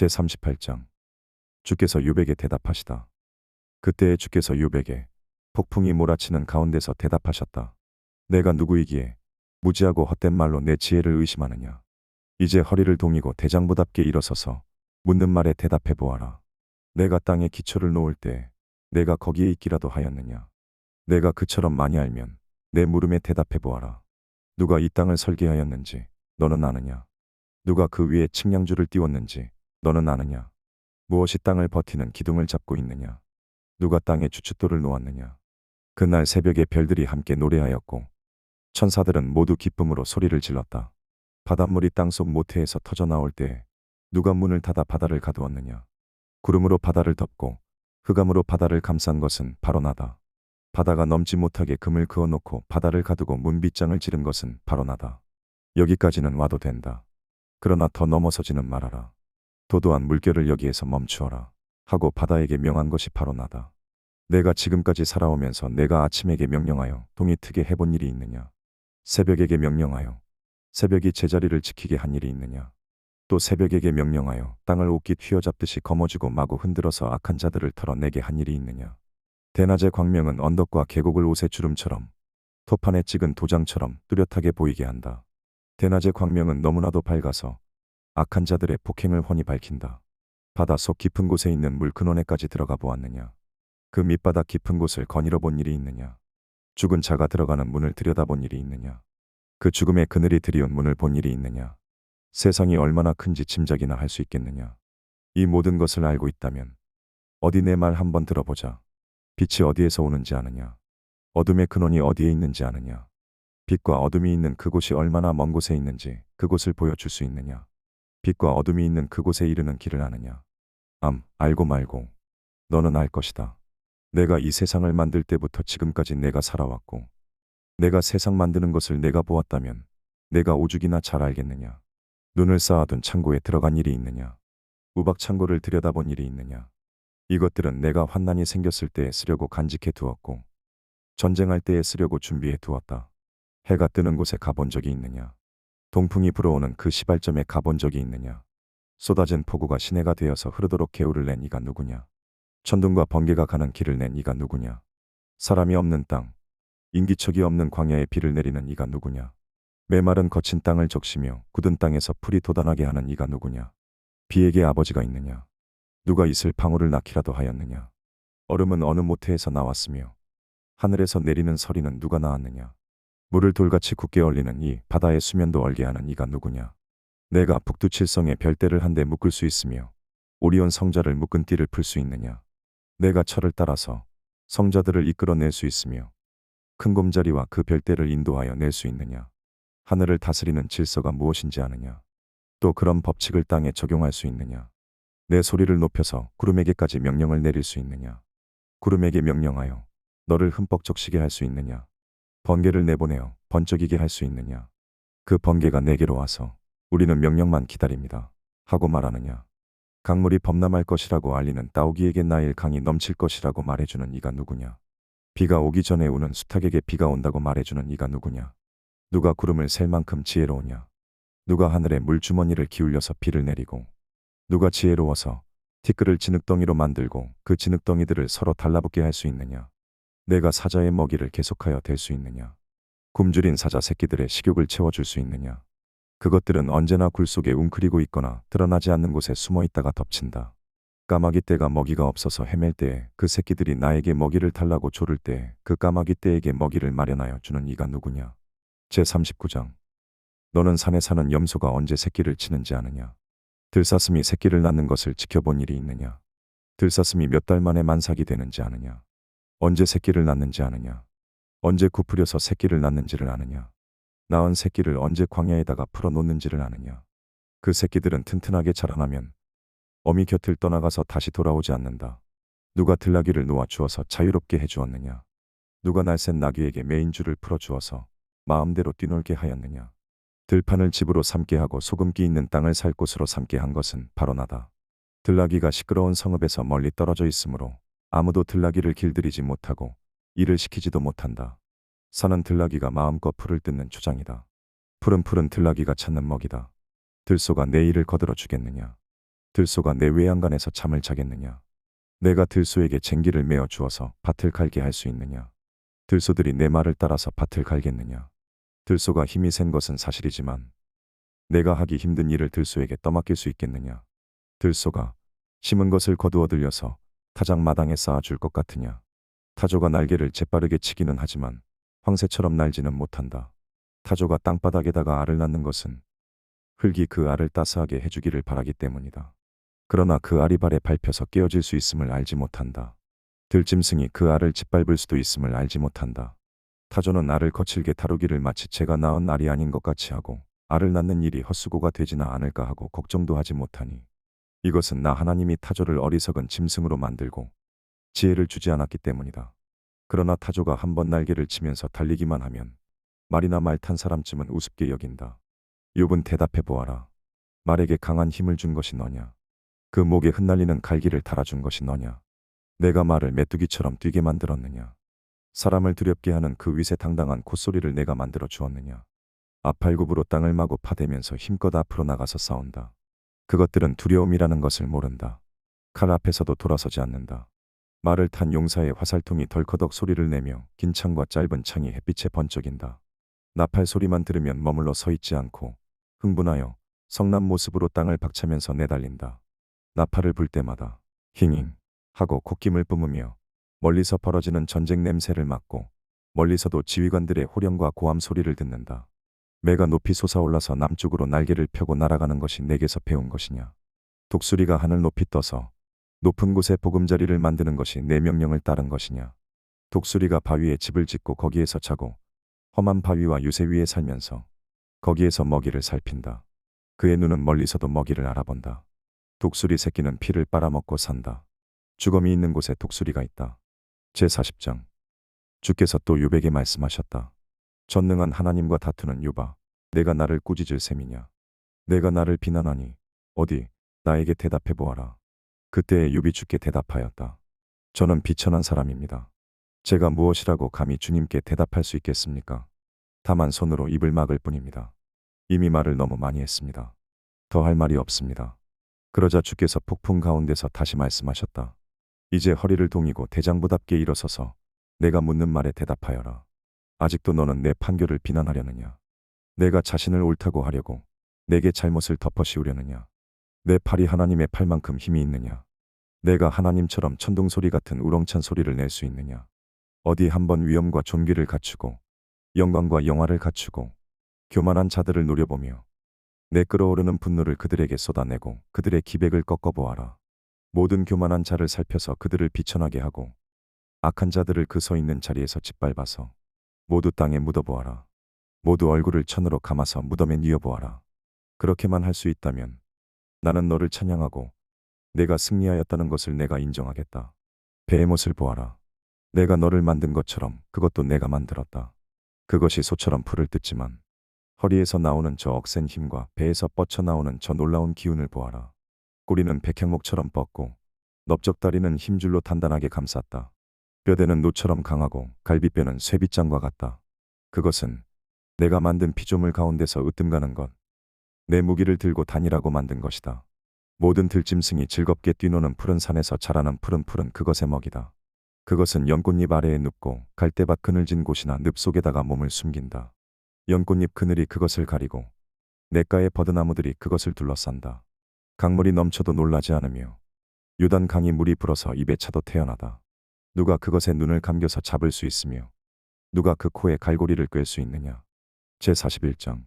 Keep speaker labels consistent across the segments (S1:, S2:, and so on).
S1: 제38장. 주께서 욥에게 대답하시다. 그때에 주께서 욥에게 폭풍이 몰아치는 가운데서 대답하셨다. 내가 누구이기에 무지하고 헛된 말로 내 지혜를 의심하느냐. 이제 허리를 동이고 대장부답게 일어서서 묻는 말에 대답해 보아라. 내가 땅에 기초를 놓을 때 내가 거기에 있기라도 하였느냐. 내가 그처럼 많이 알면 내 물음에 대답해 보아라. 누가 이 땅을 설계하였는지 너는 아느냐. 누가 그 위에 측량줄을 띄웠는지 너는 아느냐. 무엇이 땅을 버티는 기둥을 잡고 있느냐. 누가 땅에 주춧돌을 놓았느냐. 그날 새벽에 별들이 함께 노래하였고 천사들은 모두 기쁨으로 소리를 질렀다. 바닷물이 땅속 모태에서 터져 나올 때 누가 문을 닫아 바다를 가두었느냐. 구름으로 바다를 덮고 흑암으로 바다를 감싼 것은 바로 나다. 바다가 넘지 못하게 금을 그어놓고 바다를 가두고 문빗장을 지른 것은 바로 나다. 여기까지는 와도 된다. 그러나 더 넘어서지는 말아라. 도도한 물결을 여기에서 멈추어라 하고 바다에게 명한 것이 바로 나다. 내가 지금까지 살아오면서 내가 아침에게 명령하여 동이 트게 해본 일이 있느냐. 새벽에게 명령하여 새벽이 제자리를 지키게 한 일이 있느냐. 또 새벽에게 명령하여 땅을 옷깃 휘어잡듯이 거머쥐고 마구 흔들어서 악한 자들을 털어내게 한 일이 있느냐. 대낮의 광명은 언덕과 계곡을 옷의 주름처럼 토판에 찍은 도장처럼 뚜렷하게 보이게 한다. 대낮의 광명은 너무나도 밝아서 악한 자들의 폭행을 훤히 밝힌다. 바닷속 깊은 곳에 있는 물 근원에까지 들어가 보았느냐. 그 밑바닥 깊은 곳을 거닐어 본 일이 있느냐. 죽은 자가 들어가는 문을 들여다본 일이 있느냐. 그 죽음의 그늘이 들이운 문을 본 일이 있느냐. 세상이 얼마나 큰지 짐작이나 할 수 있겠느냐. 이 모든 것을 알고 있다면 어디 내 말 한번 들어보자. 빛이 어디에서 오는지 아느냐. 어둠의 근원이 어디에 있는지 아느냐. 빛과 어둠이 있는 그곳이 얼마나 먼 곳에 있는지 그곳을 보여줄 수 있느냐. 빛과 어둠이 있는 그곳에 이르는 길을 아느냐. 알고 말고 너는 알 것이다. 내가 이 세상을 만들 때부터 지금까지 내가 살아왔고 내가 세상 만드는 것을 내가 보았다면 내가 오죽이나 잘 알겠느냐. 눈을 쌓아둔 창고에 들어간 일이 있느냐. 우박 창고를 들여다본 일이 있느냐. 이것들은 내가 환난이 생겼을 때에 쓰려고 간직해 두었고 전쟁할 때에 쓰려고 준비해 두었다. 해가 뜨는 곳에 가본 적이 있느냐. 동풍이 불어오는 그 시발점에 가본 적이 있느냐. 쏟아진 폭우가 시내가 되어서 흐르도록 개울을 낸 이가 누구냐. 천둥과 번개가 가는 길을 낸 이가 누구냐. 사람이 없는 땅, 인기척이 없는 광야에 비를 내리는 이가 누구냐. 메마른 거친 땅을 적시며 굳은 땅에서 풀이 돋아나게 하는 이가 누구냐. 비에게 아버지가 있느냐. 누가 이슬 방울을 낳기라도 하였느냐. 얼음은 어느 모태에서 나왔으며 하늘에서 내리는 서리는 누가 낳았느냐. 물을 돌같이 굳게 얼리는 이 바다의 수면도 얼게 하는 이가 누구냐. 내가 북두칠성의 별대를 한데 묶을 수 있으며 오리온 성자를 묶은 띠를 풀 수 있느냐. 내가 철을 따라서 성자들을 이끌어낼 수 있으며 큰 곰자리와 그 별대를 인도하여 낼 수 있느냐. 하늘을 다스리는 질서가 무엇인지 아느냐. 또 그런 법칙을 땅에 적용할 수 있느냐. 내 소리를 높여서 구름에게까지 명령을 내릴 수 있느냐. 구름에게 명령하여 너를 흠뻑 적시게 할 수 있느냐. 번개를 내보내어 번쩍이게 할 수 있느냐. 그 번개가 내게로 와서 우리는 명령만 기다립니다 하고 말하느냐. 강물이 범람할 것이라고 알리는 따오기에게 나일 강이 넘칠 것이라고 말해주는 이가 누구냐. 비가 오기 전에 우는 수탉에게 비가 온다고 말해주는 이가 누구냐. 누가 구름을 셀 만큼 지혜로우냐. 누가 하늘에 물주머니를 기울여서 비를 내리고 누가 지혜로워서 티끌을 진흙덩이로 만들고 그 진흙덩이들을 서로 달라붙게 할 수 있느냐. 내가 사자의 먹이를 계속하여 댈 수 있느냐. 굶주린 사자 새끼들의 식욕을 채워줄 수 있느냐. 그것들은 언제나 굴 속에 웅크리고 있거나 드러나지 않는 곳에 숨어 있다가 덮친다. 까마귀 떼가 먹이가 없어서 헤맬 때에 그 새끼들이 나에게 먹이를 달라고 조를 때에 그 까마귀 떼에게 먹이를 마련하여 주는 이가 누구냐. 제39장. 너는 산에 사는 염소가 언제 새끼를 치는지 아느냐. 들사슴이 새끼를 낳는 것을 지켜본 일이 있느냐. 들사슴이 몇 달 만에 만삭이 되는지 아느냐. 언제 새끼를 낳는지 아느냐. 언제 구부려서 새끼를 낳는지를 아느냐. 낳은 새끼를 언제 광야에다가 풀어놓는지를 아느냐. 그 새끼들은 튼튼하게 자라나면 어미 곁을 떠나가서 다시 돌아오지 않는다. 누가 들나귀를 놓아주어서 자유롭게 해주었느냐. 누가 날쌘 나귀에게 메인 줄을 풀어주어서 마음대로 뛰놀게 하였느냐. 들판을 집으로 삼게 하고 소금기 있는 땅을 살 곳으로 삼게 한 것은 바로 나다. 들나귀가 시끄러운 성읍에서 멀리 떨어져 있으므로 아무도 들나귀를 길들이지 못하고 일을 시키지도 못한다. 산은 들나귀가 마음껏 풀을 뜯는 초장이다. 푸른 들나귀가 찾는 먹이다. 들소가 내 일을 거들어 주겠느냐. 들소가 내 외양간에서 잠을 자겠느냐? 내가 들소에게 쟁기를 메어 주어서 밭을 갈게 할 수 있느냐? 들소들이 내 말을 따라서 밭을 갈겠느냐? 들소가 힘이 센 것은 사실이지만 내가 하기 힘든 일을 들소에게 떠맡길 수 있겠느냐? 들소가 심은 것을 거두어 들여서 타작 마당에 쌓아줄 것 같으냐? 타조가 날개를 재빠르게 치기는 하지만 황새처럼 날지는 못한다. 타조가 땅바닥에다가 알을 낳는 것은 흙이 그 알을 따스하게 해주기를 바라기 때문이다. 그러나 그 알이 발에 밟혀서 깨어질 수 있음을 알지 못한다. 들짐승이 그 알을 짓밟을 수도 있음을 알지 못한다. 타조는 알을 거칠게 다루기를 마치 제가 낳은 알이 아닌 것 같이 하고 알을 낳는 일이 헛수고가 되지나 않을까 하고 걱정도 하지 못하니 이것은 나 하나님이 타조를 어리석은 짐승으로 만들고 지혜를 주지 않았기 때문이다. 그러나 타조가 한번 날개를 치면서 달리기만 하면 말이나 말 탄 사람쯤은 우습게 여긴다. 욥은 대답해 보아라. 말에게 강한 힘을 준 것이 너냐? 그 목에 흩날리는 갈기를 달아준 것이 너냐? 내가 말을 메뚜기처럼 뛰게 만들었느냐? 사람을 두렵게 하는 그 위세당당한 콧소리를 내가 만들어 주었느냐? 앞팔굽으로 땅을 마구 파대면서 힘껏 앞으로 나가서 싸운다. 그것들은 두려움이라는 것을 모른다. 칼 앞에서도 돌아서지 않는다. 말을 탄 용사의 화살통이 덜커덕 소리를 내며 긴 창과 짧은 창이 햇빛에 번쩍인다. 나팔 소리만 들으면 머물러 서 있지 않고 흥분하여 성난 모습으로 땅을 박차면서 내달린다. 나팔을 불 때마다 힝잉 하고 콧김을 뿜으며 멀리서 벌어지는 전쟁 냄새를 맡고 멀리서도 지휘관들의 호령과 고함 소리를 듣는다. 매가 높이 솟아올라서 남쪽으로 날개를 펴고 날아가는 것이 내게서 배운 것이냐? 독수리가 하늘 높이 떠서 높은 곳에 보금자리를 만드는 것이 내 명령을 따른 것이냐? 독수리가 바위에 집을 짓고 거기에서 자고 험한 바위와 유세 위에 살면서 거기에서 먹이를 살핀다. 그의 눈은 멀리서도 먹이를 알아본다. 독수리 새끼는 피를 빨아먹고 산다. 주검이 있는 곳에 독수리가 있다. 제40장. 주께서 또 욥에게 말씀하셨다. 전능한 하나님과 다투는 욥아, 내가 나를 꾸짖을 셈이냐? 내가 나를 비난하니 어디 나에게 대답해 보아라. 그때에 욥이 주께 대답하였다. 저는 비천한 사람입니다. 제가 무엇이라고 감히 주님께 대답할 수 있겠습니까? 다만 손으로 입을 막을 뿐입니다. 이미 말을 너무 많이 했습니다. 더 할 말이 없습니다. 그러자 주께서 폭풍 가운데서 다시 말씀하셨다. 이제 허리를 동이고 대장부답게 일어서서 내가 묻는 말에 대답하여라. 아직도 너는 내 판결을 비난하려느냐? 내가 자신을 옳다고 하려고 내게 잘못을 덮어씌우려느냐? 내 팔이 하나님의 팔만큼 힘이 있느냐? 내가 하나님처럼 천둥소리 같은 우렁찬 소리를 낼 수 있느냐? 어디 한번 위엄과 존귀를 갖추고 영광과 영화를 갖추고 교만한 자들을 노려보며 내 끓어오르는 분노를 그들에게 쏟아내고 그들의 기백을 꺾어보아라. 모든 교만한 자를 살펴서 그들을 비천하게 하고 악한 자들을 그 서 있는 자리에서 짓밟아서 모두 땅에 묻어보아라. 모두 얼굴을 천으로 감아서 무덤에 뉘어보아라. 그렇게만 할 수 있다면 나는 너를 찬양하고 내가 승리하였다는 것을 내가 인정하겠다. 베헤못을 보아라. 내가 너를 만든 것처럼 그것도 내가 만들었다. 그것이 소처럼 풀을 뜯지만 허리에서 나오는 저 억센 힘과 배에서 뻗쳐나오는 저 놀라운 기운을 보아라. 꼬리는 백향목처럼 뻗고 넓적다리는 힘줄로 단단하게 감쌌다. 뼈대는 노처럼 강하고 갈비뼈는 쇠빗장과 같다. 그것은 내가 만든 피조물 가운데서 으뜸가는 것, 내 무기를 들고 다니라고 만든 것이다. 모든 들짐승이 즐겁게 뛰노는 푸른 산에서 자라는 푸른 풀은 그것의 먹이다. 그것은 연꽃잎 아래에 눕고 갈대밭 그늘진 곳이나 늪 속에다가 몸을 숨긴다. 연꽃잎 그늘이 그것을 가리고 냇가의 버드나무들이 그것을 둘러싼다. 강물이 넘쳐도 놀라지 않으며 요단 강이 물이 불어서 입에 차도 태어나다. 누가 그것의 눈을 감겨서 잡을 수 있으며 누가 그 코에 갈고리를 꿰 수 있느냐? 제41장.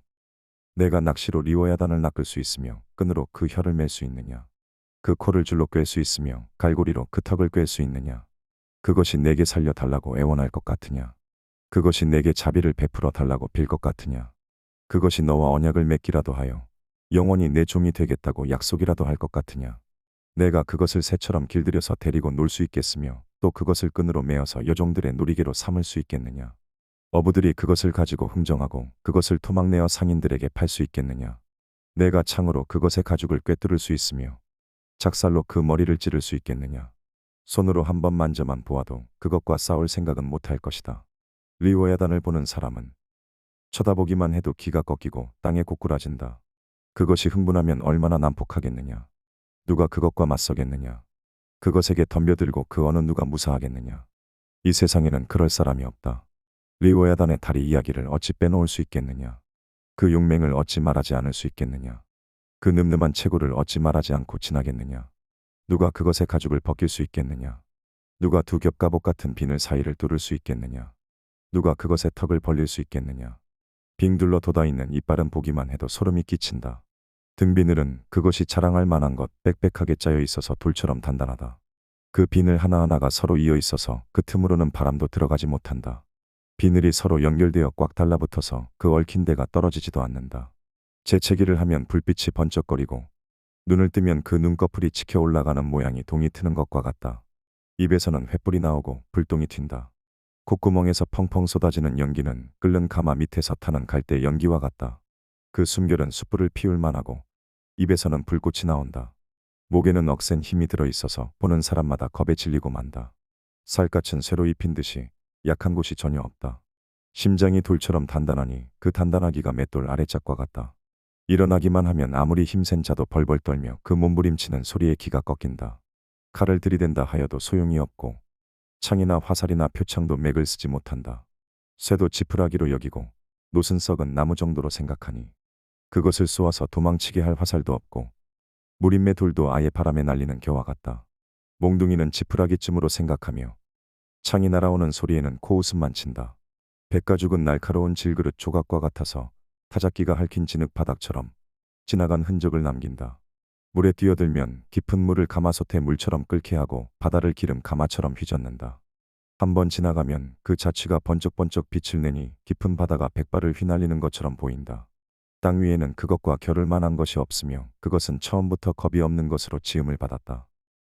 S1: 내가 낚시로 리워야단을 낚을 수 있으며 끈으로 그 혀를 맬 수 있느냐? 그 코를 줄로 꿰 수 있으며 갈고리로 그 턱을 꿰 수 있느냐? 그것이 내게 살려달라고 애원할 것 같으냐? 그것이 내게 자비를 베풀어 달라고 빌 것 같으냐? 그것이 너와 언약을 맺기라도 하여 영원히 내 종이 되겠다고 약속이라도 할 것 같으냐? 내가 그것을 새처럼 길들여서 데리고 놀 수 있겠으며 또 그것을 끈으로 메어서 여종들의 놀이개로 삼을 수 있겠느냐? 어부들이 그것을 가지고 흥정하고 그것을 토막내어 상인들에게 팔 수 있겠느냐? 내가 창으로 그것의 가죽을 꿰뚫을 수 있으며 작살로 그 머리를 찌를 수 있겠느냐? 손으로 한 번 만져만 보아도 그것과 싸울 생각은 못할 것이다. 리워야단을 보는 사람은 쳐다보기만 해도 기가 꺾이고 땅에 고꾸라진다. 그것이 흥분하면 얼마나 난폭하겠느냐? 누가 그것과 맞서겠느냐. 그것에게 덤벼들고 그 어느 누가 무사하겠느냐. 이 세상에는 그럴 사람이 없다. 리오야단의 다리 이야기를 어찌 빼놓을 수 있겠느냐. 그 용맹을 어찌 말하지 않을 수 있겠느냐. 그 늠름한 체구를 어찌 말하지 않고 지나겠느냐. 누가 그것의 가죽을 벗길 수 있겠느냐. 누가 두 겹 갑옷 같은 비늘 사이를 뚫을 수 있겠느냐. 누가 그것의 턱을 벌릴 수 있겠느냐. 빙 둘러 돋아있는 이빨은 보기만 해도 소름이 끼친다. 등 비늘은 그것이 자랑할 만한 것 빽빽하게 짜여 있어서 돌처럼 단단하다. 그 비늘 하나하나가 서로 이어 있어서 그 틈으로는 바람도 들어가지 못한다. 비늘이 서로 연결되어 꽉 달라붙어서 그 얽힌 데가 떨어지지도 않는다. 재채기를 하면 불빛이 번쩍거리고 눈을 뜨면 그 눈꺼풀이 치켜 올라가는 모양이 동이 트는 것과 같다. 입에서는 횃불이 나오고 불똥이 튄다. 콧구멍에서 펑펑 쏟아지는 연기는 끓는 가마 밑에서 타는 갈대 연기와 같다. 그 숨결은 숯불을 피울 만하고 입에서는 불꽃이 나온다. 목에는 억센 힘이 들어있어서 보는 사람마다 겁에 질리고 만다. 살갗은 쇠로 입힌 듯이 약한 곳이 전혀 없다. 심장이 돌처럼 단단하니 그 단단하기가 맷돌 아래짝과 같다. 일어나기만 하면 아무리 힘센 자도 벌벌 떨며 그 몸부림치는 소리에 기가 꺾인다. 칼을 들이댄다 하여도 소용이 없고 창이나 화살이나 표창도 맥을 쓰지 못한다. 쇠도 지푸라기로 여기고 노슨 썩은 나무 정도로 생각하니 그것을 쏘아서 도망치게 할 화살도 없고 무림의 돌도 아예 바람에 날리는 겨와 같다. 몽둥이는 지푸라기쯤으로 생각하며 창이 날아오는 소리에는 코웃음만 친다. 백가죽은 날카로운 질그릇 조각과 같아서 타작기가 핥힌 진흙 바닥처럼 지나간 흔적을 남긴다. 물에 뛰어들면 깊은 물을 가마솥의 물처럼 끓게 하고 바다를 기름 가마처럼 휘젓는다. 한번 지나가면 그 자취가 번쩍번쩍 빛을 내니 깊은 바다가 백발을 휘날리는 것처럼 보인다. 땅 위에는 그것과 겨룰 만한 것이 없으며 그것은 처음부터 겁이 없는 것으로 지음을 받았다.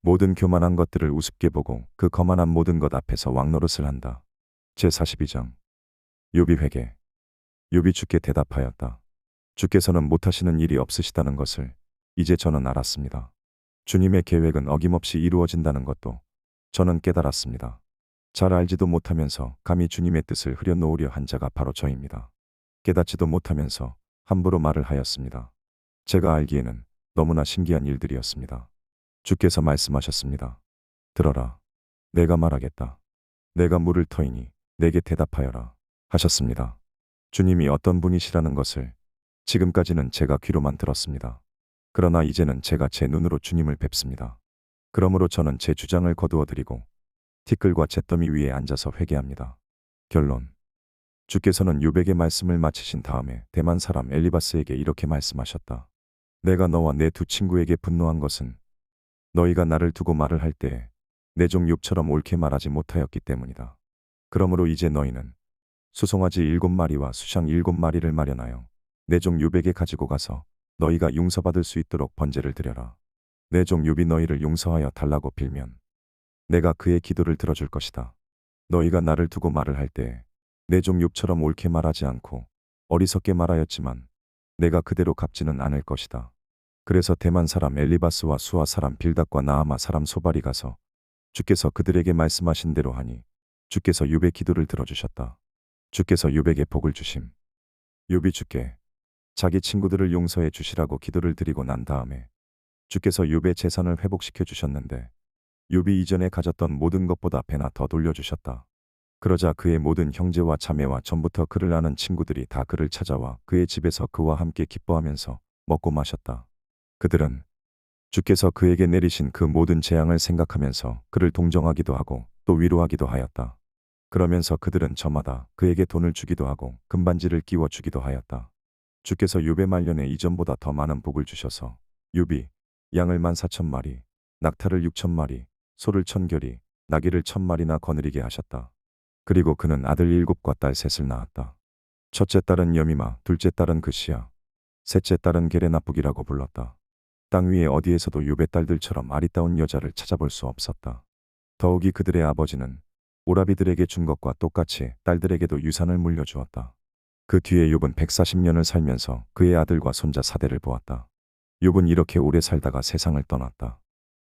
S1: 모든 교만한 것들을 우습게 보고 그 거만한 모든 것 앞에서 왕노릇을 한다. 제42장 욥이 회개. 욥이 주께 대답하였다. 주께서는 못하시는 일이 없으시다는 것을 이제 저는 알았습니다. 주님의 계획은 어김없이 이루어진다는 것도 저는 깨달았습니다. 잘 알지도 못하면서 감히 주님의 뜻을 흐려놓으려 한 자가 바로 저입니다. 깨닫지도 못하면서 함부로 말을 하였습니다. 제가 알기에는 너무나 신기한 일들이었습니다. 주께서 말씀하셨습니다. 들어라. 내가 말하겠다. 내가 물을 터이니 내게 대답하여라. 하셨습니다. 주님이 어떤 분이시라는 것을 지금까지는 제가 귀로만 들었습니다. 그러나 이제는 제가 제 눈으로 주님을 뵙습니다. 그러므로 저는 제 주장을 거두어 드리고 티끌과 잿더미 위에 앉아서 회개합니다. 결론. 주께서는 욥에게 말씀을 마치신 다음에 대만 사람 엘리바스에게 이렇게 말씀하셨다. 내가 너와 내 두 친구에게 분노한 것은 너희가 나를 두고 말을 할 때에 내 종 욥처럼 옳게 말하지 못하였기 때문이다. 그러므로 이제 너희는 수송아지 7마리와 수샹 7마리를 마련하여 내 종 욥에게 가지고 가서 너희가 용서받을 수 있도록 번제를 드려라. 내 종 욥이 너희를 용서하여 달라고 빌면 내가 그의 기도를 들어줄 것이다. 너희가 나를 두고 말을 할 때에 내 종 욥처럼 옳게 말하지 않고 어리석게 말하였지만 내가 그대로 갚지는 않을 것이다. 그래서 대만 사람 엘리바스와 수아 사람 빌닷과 나아마 사람 소발이 가서 주께서 그들에게 말씀하신 대로 하니 주께서 욥의 기도를 들어주셨다. 주께서 욥에게 복을 주심. 욥이 주께 자기 친구들을 용서해 주시라고 기도를 드리고 난 다음에 주께서 욥의 재산을 회복시켜 주셨는데 욥이 이전에 가졌던 모든 것보다 배나 더 돌려주셨다. 그러자 그의 모든 형제와 자매와 전부터 그를 아는 친구들이 다 그를 찾아와 그의 집에서 그와 함께 기뻐하면서 먹고 마셨다. 그들은 주께서 그에게 내리신 그 모든 재앙을 생각하면서 그를 동정하기도 하고 또 위로하기도 하였다. 그러면서 그들은 저마다 그에게 돈을 주기도 하고 금반지를 끼워 주기도 하였다. 주께서 욥의 말년에 이전보다 더 많은 복을 주셔서 욥이 양을 14,000마리, 낙타를 6,000마리, 소를 1,000결이, 나귀를 1,000마리나 거느리게 하셨다. 그리고 그는 아들 7과 딸 3을 낳았다. 첫째 딸은 여미마, 둘째 딸은 그시야, 셋째 딸은 게레나북이라고 불렀다. 땅 위에 어디에서도 욥의 딸들처럼 아리따운 여자를 찾아볼 수 없었다. 더욱이 그들의 아버지는 오라비들에게 준 것과 똑같이 딸들에게도 유산을 물려주었다. 그 뒤에 욥은 140년을 살면서 그의 아들과 손자 4대를 보았다. 욥은 이렇게 오래 살다가 세상을 떠났다.